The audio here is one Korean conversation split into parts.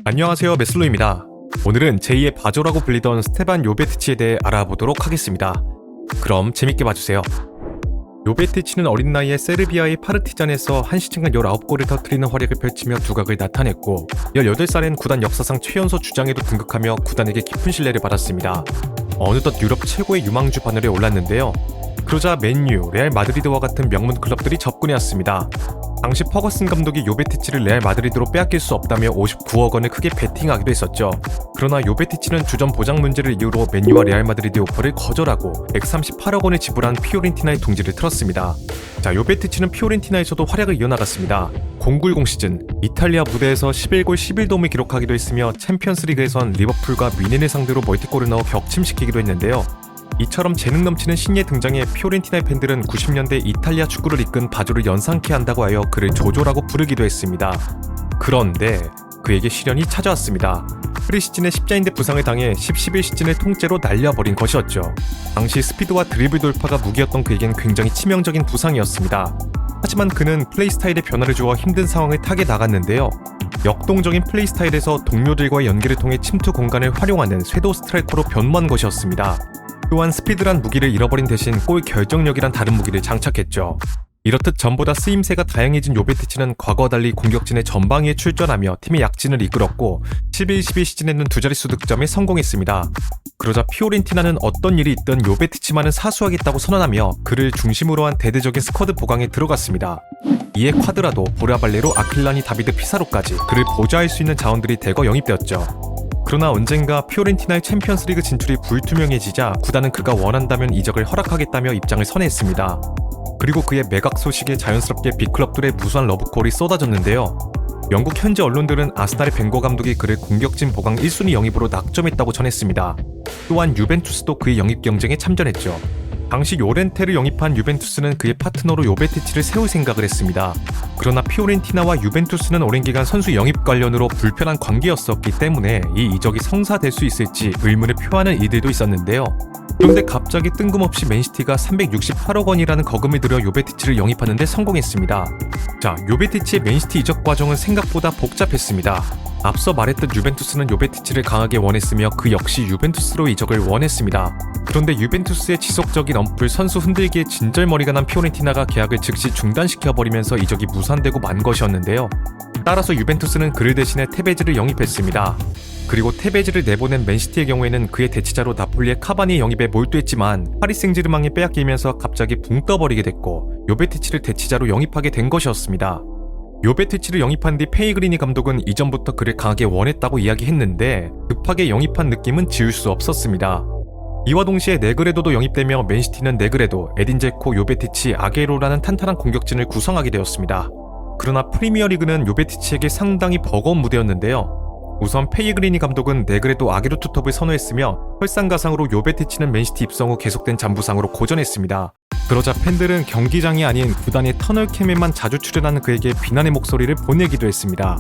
안녕하세요, 메슬로입니다. 오늘은 제2의 바조라고 불리던 스테반 요베티치에 대해 알아보도록 하겠습니다. 그럼 재밌게 봐주세요. 요베티치는 어린 나이에 세르비아의 파르티잔에서 한 시즌간 19골을 터뜨리는 활약을 펼치며 두각을 나타냈고 18살엔 구단 역사상 최연소 주장에도 등극하며 구단에게 깊은 신뢰를 받았습니다. 어느덧 유럽 최고의 유망주 바늘에 올랐는데요. 그러자 맨유, 레알 마드리드와 같은 명문 클럽들이 접근해왔습니다. 당시 퍼거슨 감독이 요베티치를 레알 마드리드로 빼앗길 수 없다며 59억 원을 크게 베팅하기도 했었죠. 그러나 요베티치는 주전 보장 문제를 이유로 맨유와 레알 마드리드의 오퍼를 거절하고 138억 원을 지불한 피오렌티나의 둥지를 틀었습니다. 요베티치는 피오렌티나에서도 활약을 이어나갔습니다. 090 시즌 이탈리아 무대에서 11골 11도움을 기록하기도 했으며 챔피언스리그에선 리버풀과 미넨을 상대로 멀티골을 넣어 격침시키기도 했는데요. 이처럼 재능 넘치는 신예 등장에 피오렌티나의 팬들은 90년대 이탈리아 축구를 이끈 바조를 연상케 한다고 하여 그를 조조라고 부르기도 했습니다. 그런데 그에게 시련이 찾아왔습니다. 프리시즌에 십자인대 부상을 당해 10-11 시즌을 통째로 날려버린 것이었죠. 당시 스피드와 드리블 돌파가 무기였던 그에겐 굉장히 치명적인 부상이었습니다. 하지만 그는 플레이 스타일의 변화를 주어 힘든 상황을 타게 나갔는데요. 역동적인 플레이 스타일에서 동료들과의 연계를 통해 침투 공간을 활용하는 쇄도 스트라이커로 변모한 것이었습니다. 또한 스피드란 무기를 잃어버린 대신 골 결정력이란 다른 무기를 장착했죠. 이렇듯 전보다 쓰임새가 다양해진 요베티치는 과거와 달리 공격진의 전방위에 출전하며 팀의 약진을 이끌었고 11-12 시즌에는 두 자릿수 득점에 성공했습니다. 그러자 피오렌티나는 어떤 일이 있든 요베티치만은 사수하겠다고 선언하며 그를 중심으로 한 대대적인 스쿼드 보강에 들어갔습니다. 이에 콰드라도, 보라발레로, 아킬라니, 다비드, 피사로까지 그를 보좌할 수 있는 자원들이 대거 영입되었죠. 그러나 언젠가 피오렌티나의 챔피언스리그 진출이 불투명해지자 구단은 그가 원한다면 이적을 허락하겠다며 입장을 선회했습니다. 그리고 그의 매각 소식에 자연스럽게 빅클럽들의 무수한 러브콜이 쏟아졌는데요. 영국 현지 언론들은 아스날의 벵거 감독이 그를 공격진 보강 1순위 영입으로 낙점했다고 전했습니다. 또한 유벤투스도 그의 영입 경쟁에 참전했죠. 당시 요렌테를 영입한 유벤투스는 그의 파트너로 요베티치를 세울 생각을 했습니다. 그러나 피오렌티나와 유벤투스는 오랜 기간 선수 영입 관련으로 불편한 관계였었기 때문에 이 이적이 성사될 수 있을지 의문을 표하는 이들도 있었는데요. 그런데 갑자기 뜬금없이 맨시티가 368억 원이라는 거금을 들여 요베티치를 영입하는 데 성공했습니다. 요베티치의 맨시티 이적 과정은 생각보다 복잡했습니다. 앞서 말했듯 유벤투스는 요베티치를 강하게 원했으며 그 역시 유벤투스로 이적을 원했습니다. 그런데 유벤투스의 지속적인 언플, 선수 흔들기에 진절머리가 난 피오렌티나가 계약을 즉시 중단시켜버리면서 이적이 무산되고 만 것이었는데요. 따라서 유벤투스는 그를 대신해 테베즈를 영입했습니다. 그리고 테베즈를 내보낸 맨시티의 경우에는 그의 대치자로 나폴리의 카바니 영입에 몰두했지만 파리 생제르맹에 빼앗기면서 갑자기 붕 떠버리게 됐고 요베티치를 대치자로 영입하게 된 것이었습니다. 요베티치를 영입한 뒤 페이그리니 감독은 이전부터 그를 강하게 원했다고 이야기했는데 급하게 영입한 느낌은 지울 수 없었습니다. 이와 동시에 네그레도도 영입되며 맨시티는 네그레도, 에딘 제코, 요베티치, 아게로라는 탄탄한 공격진을 구성하게 되었습니다. 그러나 프리미어리그는 요베티치에게 상당히 버거운 무대였는데요. 우선 페이그리니 감독은 네그레도, 아게로 투톱을 선호했으며 설상가상으로 요베티치는 맨시티 입성 후 계속된 잔부상으로 고전했습니다. 그러자 팬들은 경기장이 아닌 구단의 터널캠에만 자주 출연하는 그에게 비난의 목소리를 보내기도 했습니다.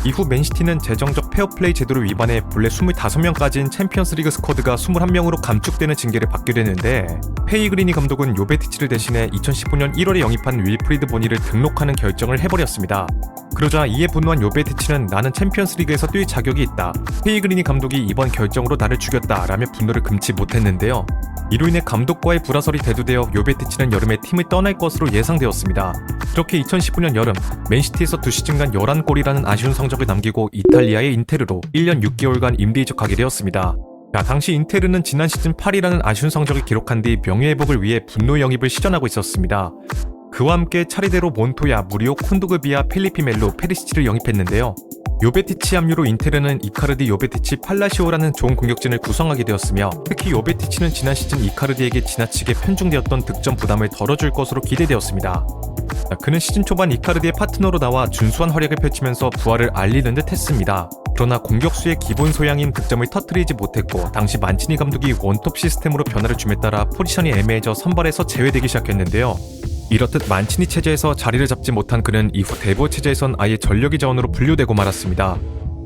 이후 맨시티는 재정적 페어플레이 제도를 위반해 본래 25명까지인 챔피언스리그 스쿼드가 21명으로 감축되는 징계를 받게 되는데 페이그리니 감독은 요베티치를 대신해 2015년 1월에 영입한 윌프리드 보니를 등록하는 결정을 해버렸습니다. 그러자 이에 분노한 요베티치는 나는 챔피언스리그에서 뛸 자격이 있다. 페이그리니 감독이 이번 결정으로 나를 죽였다 라며 분노를 금치 못했는데요. 이로 인해 감독과의 불화설이 대두되어 요베티치는 여름에 팀을 떠날 것으로 예상되었습니다. 그렇게 2019년 여름 맨시티에서 2시즌간 11골이라는 아쉬운 성적을 남기고 이탈리아의 인테르로 1년 6개월간 임대 이적하게 되었습니다. 당시 인테르는 지난 시즌 8위라는 아쉬운 성적을 기록한 뒤 명예회복을 위해 분노 영입을 시전하고 있었습니다. 그와 함께 차례대로 몬토야, 무리오, 콘도그비아, 펠리피 멜로, 페리시치를 영입했는데요. 요베티치 합류로 인테르는 이카르디, 요베티치, 팔라시오라는 좋은 공격진을 구성하게 되었으며 특히 요베티치는 지난 시즌 이카르디에게 지나치게 편중되었던 득점 부담을 덜어줄 것으로 기대되었습니다. 그는 시즌 초반 이카르디의 파트너로 나와 준수한 활약을 펼치면서 부활을 알리는 듯 했습니다. 그러나 공격수의 기본 소양인 득점을 터뜨리지 못했고 당시 만치니 감독이 원톱 시스템으로 변화를 줌에 따라 포지션이 애매해져 선발에서 제외되기 시작했는데요. 이렇듯 만치니 체제에서 자리를 잡지 못한 그는 이후 대보 체제에선 아예 전력의 자원으로 분류되고 말았습니다.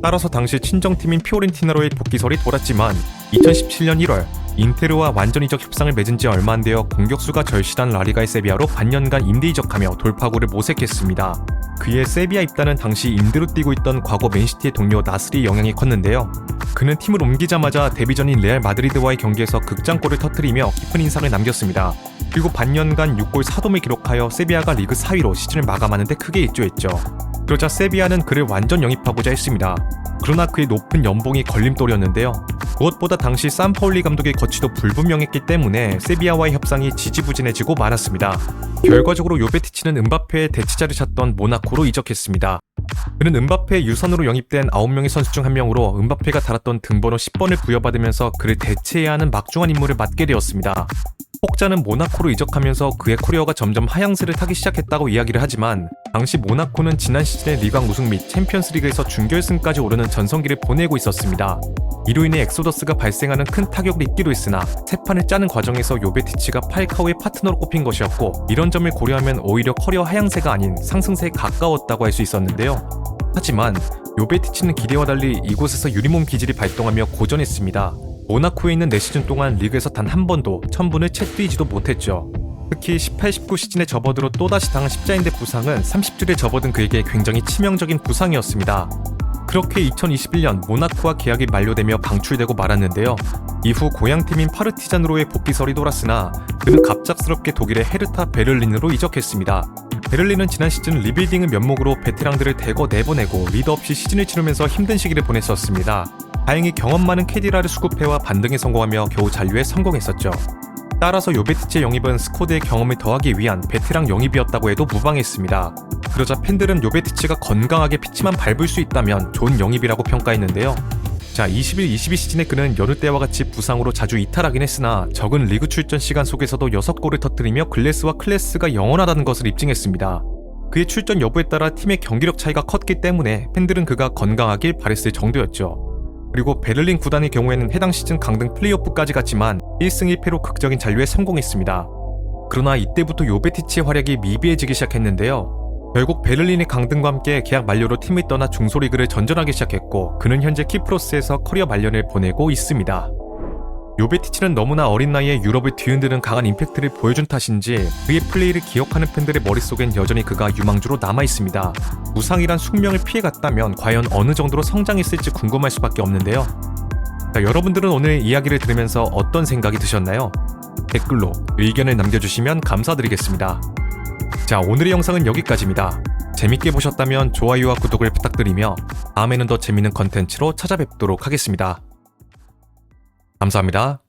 따라서 당시 친정팀인 피오렌티나로의 복귀설이 돌았지만 2017년 1월 인테르와 완전 이적 협상을 맺은 지 얼마 안 되어 공격수가 절실한 라리가의 세비야로 반년간 임대 이적하며 돌파구를 모색했습니다. 그의 세비야 입단은 당시 인드로 뛰고 있던 과거 맨시티의 동료 나스리의 영향이 컸는데요. 그는 팀을 옮기자마자 데뷔 전인 레알 마드리드와의 경기에서 극장골을 터뜨리며 깊은 인상을 남겼습니다. 그리고 반년간 6골 4도움을 기록하여 세비야가 리그 4위로 시즌을 마감하는 데 크게 일조했죠. 그러자 세비야는 그를 완전 영입하고자 했습니다. 그러나 그의 높은 연봉이 걸림돌이었는데요. 무엇보다 당시 산파울리 감독의 거취도 불분명했기 때문에 세비야와의 협상이 지지부진해지고 말았습니다. 결과적으로 요베티치는 은바페의 대체자를 찾던 모나코로 이적했습니다. 그는 은바페의 유선으로 영입된 9명의 선수 중 한 명으로 은바페가 달았던 등번호 10번을 부여받으면서 그를 대체해야 하는 막중한 임무를 맡게 되었습니다. 혹자는 모나코로 이적하면서 그의 커리어가 점점 하향세를 타기 시작했다고 이야기를 하지만 당시 모나코는 지난 시즌의 리강 우승 및 챔피언스리그에서 준결승까지 오르는 전성기를 보내고 있었습니다. 이로 인해 엑소더스가 발생하는 큰 타격을 입기도 했으나 새 판을 짜는 과정에서 요베티치가 팔카오의 파트너로 꼽힌 것이었고, 이런 점을 고려하면 오히려 커리어 하향세가 아닌 상승세에 가까웠다고 할 수 있었는데요. 하지만 요베티치는 기대와 달리 이곳에서 유리몸 기질이 발동하며 고전했습니다. 모나코에 있는 4시즌 동안 리그에서 단 한 번도 1000분을 채 뛰지도 못했죠. 특히 18-19 시즌에 접어들어 또다시 당한 십자인대 부상은 30줄에 접어든 그에게 굉장히 치명적인 부상이었습니다. 그렇게 2021년 모나코와 계약이 만료되며 방출되고 말았는데요. 이후 고향팀인 파르티잔으로의 복귀설이 돌았으나 그는 갑작스럽게 독일의 헤르타 베를린으로 이적했습니다. 베를린은 지난 시즌 리빌딩을 면목으로 베테랑들을 대거 내보내고 리더 없이 시즌을 치르면서 힘든 시기를 보냈었습니다. 다행히 경험 많은 캐디라를 수급해와 반등에 성공하며 겨우 잔류에 성공했었죠. 따라서 요베티치의 영입은 스쿼드의 경험을 더하기 위한 베테랑 영입이었다고 해도 무방했습니다. 그러자 팬들은 요베티치가 건강하게 피치만 밟을 수 있다면 좋은 영입이라고 평가했는데요. 21-22 시즌에 그는 여느 때와 같이 부상으로 자주 이탈하긴 했으나 적은 리그 출전 시간 속에서도 6골을 터뜨리며 글래스와 클래스가 영원하다는 것을 입증했습니다. 그의 출전 여부에 따라 팀의 경기력 차이가 컸기 때문에 팬들은 그가 건강하길 바랬을 정도였죠. 그리고 베를린 구단의 경우에는 해당 시즌 강등 플레이오프까지 갔지만 1승 1패로 극적인 잔류에 성공했습니다. 그러나 이때부터 요베티치의 활약이 미비해지기 시작했는데요. 결국 베를린의 강등과 함께 계약 만료로 팀을 떠나 중소리그를 전전하기 시작했고, 그는 현재 키프로스에서 커리어 말년을 보내고 있습니다. 요베티치는 너무나 어린 나이에 유럽을 뒤흔드는 강한 임팩트를 보여준 탓인지 그의 플레이를 기억하는 팬들의 머릿속엔 여전히 그가 유망주로 남아있습니다. 부상이란 숙명을 피해갔다면 과연 어느 정도로 성장했을지 궁금할 수밖에 없는데요. 여러분들은 오늘 이야기를 들으면서 어떤 생각이 드셨나요? 댓글로 의견을 남겨주시면 감사드리겠습니다. 오늘의 영상은 여기까지입니다. 재밌게 보셨다면 좋아요와 구독을 부탁드리며 다음에는 더 재밌는 컨텐츠로 찾아뵙도록 하겠습니다. 감사합니다.